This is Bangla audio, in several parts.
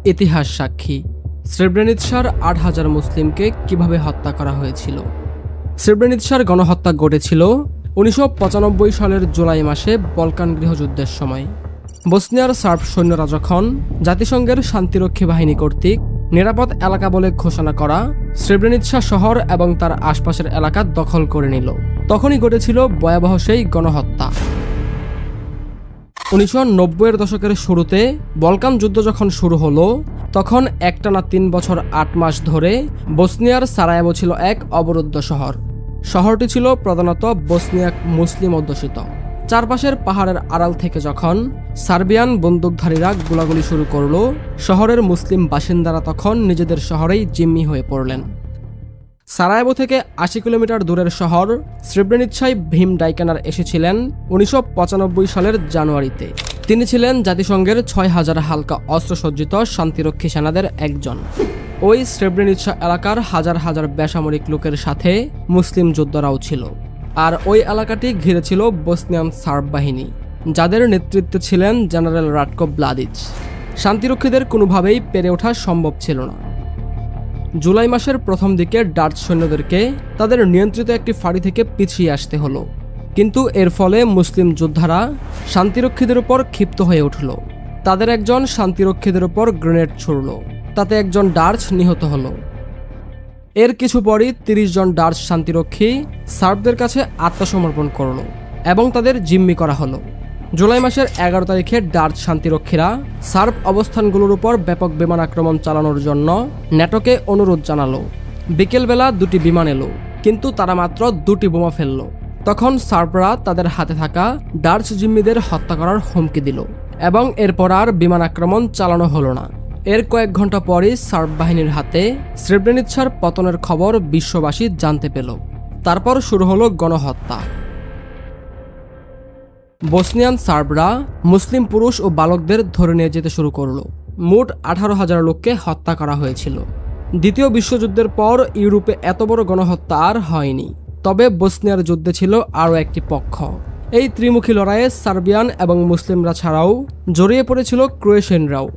ইতিহাস সাক্ষী স্রেব্রেনিৎসার ৮,০০০ মুসলিমকে কিভাবে হত্যা করা হয়েছিল। স্রেব্রেনিৎসার গণহত্যা ঘটেছিল ১৯৯৫ সালের জুলাই মাসে বলকান গৃহযুদ্ধের সময়। বসনিয়ার সার্ব সৈন্যরা যখন জাতিসংঘের শান্তিরক্ষী বাহিনী কর্তৃক নিরাপদ এলাকা বলে ঘোষণা করা স্রেব্রেনিৎসা শহর এবং তার আশপাশের এলাকা দখল করে নিল, তখনই ঘটেছিল ভয়াবহ সেই গণহত্যা। ১৯৯০-এর দশকের শুরুতে বলকান যুদ্ধ যখন শুরু হলো, তখন একটানা ৩ বছর ৮ মাস ধরে বসনিয়ার সারায়েভো ছিল এক অবরুদ্ধ শহর। শহরটি ছিল প্রধানত বসনিয়াক মুসলিম অধ্যুষিত। চারপাশের পাহাড়ের আড়াল থেকে যখন সার্বিয়ান বন্দুকধারীরা গোলাগুলি শুরু করল, শহরের মুসলিম বাসিন্দারা তখন নিজেদের শহরেই জিম্মি হয়ে পড়লেন। সারায়েভো থেকে ৮০ কিলোমিটার দূরের শহর স্রেব্রেনিৎসায় ভীম ডাইকানার এসেছিলেন ১৯৯৫ সালের জানুয়ারিতে। তিনি ছিলেন জাতিসংঘের ৬,০০০ হালকা অস্ত্রসজ্জিত শান্তিরক্ষী সেনাদের একজন। ওই স্রেব্রেনিৎসা এলাকার হাজার হাজার বেসামরিক লোকের সাথে মুসলিম যোদ্ধারাও ছিল। আর ওই এলাকাটি ঘিরে ছিল বসনিয়ান সার্ব বাহিনী, যাদের নেতৃত্বে ছিলেন জেনারেল রাটকো ব্লাদিচ। শান্তিরক্ষীদের কোনোভাবেই পেরে ওঠা সম্ভব ছিল না। জুলাই মাসের প্রথম দিকে ডাচ সৈন্যদেরকে তাদের নিয়ন্ত্রিত একটি ফাঁড়ি থেকে পিছিয়ে আসতে হলো, কিন্তু এর ফলে মুসলিম যোদ্ধারা শান্তিরক্ষীদের উপর ক্ষিপ্ত হয়ে উঠল। তাদের একজন শান্তিরক্ষীদের উপর গ্রেনেড ছুড়ল, তাতে একজন ডাচ নিহত হলো। এর কিছু পরই ৩০ জন ডাচ শান্তিরক্ষী সার্বদের কাছে আত্মসমর্পণ করল এবং তাদের জিম্মি করা হলো। জুলাই মাসের ১১ তারিখে ডাচ শান্তিরক্ষীরা সার্ব অবস্থানগুলোর উপর ব্যাপক বিমান আক্রমণ চালানোর জন্য ন্যাটোকে অনুরোধ জানালো। বিকেলবেলা ২টি বিমান এলো, কিন্তু তারা মাত্র ২টি বোমা ফেলল। তখন সার্বরা তাদের হাতে থাকা ডাচ জিম্মিদের হত্যা করার হুমকি দিল এবং এরপর আর বিমান আক্রমণ চালানো হলো না। এর কয়েক ঘন্টা পরই সার্ব বাহিনীর হাতে স্রেব্রেনিৎসার পতনের খবর বিশ্ববাসী জানতে পেল। তারপর শুরু হলো গণহত্যা। বসনিয়ান সার্বরা মুসলিম পুরুষ ও বালকদের ধরে নিয়ে যেতে শুরু করলো। মোট ১৮,০০০ লোককে হত্যা করা হয়েছিল। দ্বিতীয় বিশ্বযুদ্ধের পর ইউরোপে এত বড় গণহত্যা আর হয়নি। তবে বসনিয়ার যুদ্ধে ছিল আরও একটি পক্ষ। এই ত্রিমুখী লড়াইয়ে সার্বিয়ান এবং মুসলিমরা ছাড়াও জড়িয়ে পড়েছিল ক্রোয়েশিয়ানরাও।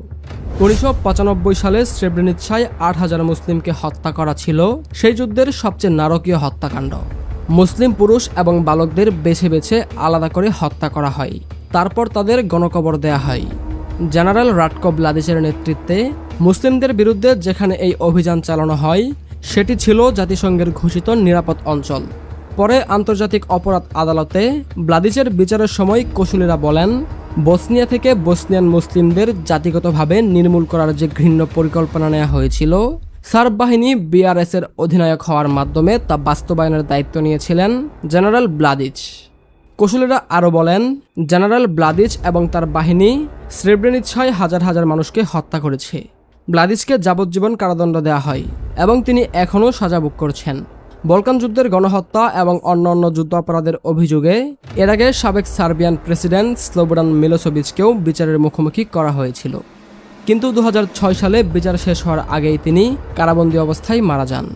১৯৯৫ সালে স্রেব্রেনিৎসায় ৮,০০০ মুসলিমকে হত্যা করা ছিল সেই যুদ্ধের সবচেয়ে নারকীয় হত্যাকাণ্ড। মুসলিম পুরুষ এবং বালকদের বেছে বেছে আলাদা করে হত্যা করা হয়, তারপর তাদের গণকবর দেয়া হয়। জেনারেল রাটকো ব্লাদিচের নেতৃত্বে মুসলিমদের বিরুদ্ধে যেখানে এই অভিযান চালানো হয়, সেটি ছিল জাতিসংঘের ঘোষিত নিরাপদ অঞ্চল। পরে আন্তর্জাতিক অপরাধ আদালতে ব্লাদিচের বিচারের সময় কৌশলীরা বলেন, বসনিয়া থেকে বসনিয়ান মুসলিমদের জাতিগতভাবে নির্মূল করার যে ঘৃণ্য পরিকল্পনা নেওয়া হয়েছিল, সার্ব বাহিনী বিআরএস-এর অধিনায়ক হওয়ার মাধ্যমে তা বাস্তবায়নের দায়িত্ব নিয়েছিলেন জেনারেল ব্লাদিচ। কৌশলীরা আরও বলেন, জেনারেল ব্লাদিচ এবং তার বাহিনী স্রেব্রেনিৎসায় হাজার হাজার মানুষকে হত্যা করেছে। ব্লাদিচকে যাবজ্জীবন কারাদণ্ড দেওয়া হয় এবং তিনি এখনও সাজা ভোগ করছেন। বলকান যুদ্ধের গণহত্যা এবং অন্যান্য যুদ্ধাপরাধের অভিযোগে এর আগে সাবেক সার্বিয়ান প্রেসিডেন্ট স্লোবোডান মিলোসেভিচকেও বিচারের মুখোমুখি করা হয়েছিল, কিন্তু ২০০৬ সালে বিচার শেষ হওয়ার আগেই তিনি কারাবন্দী অবস্থায় মারা যান।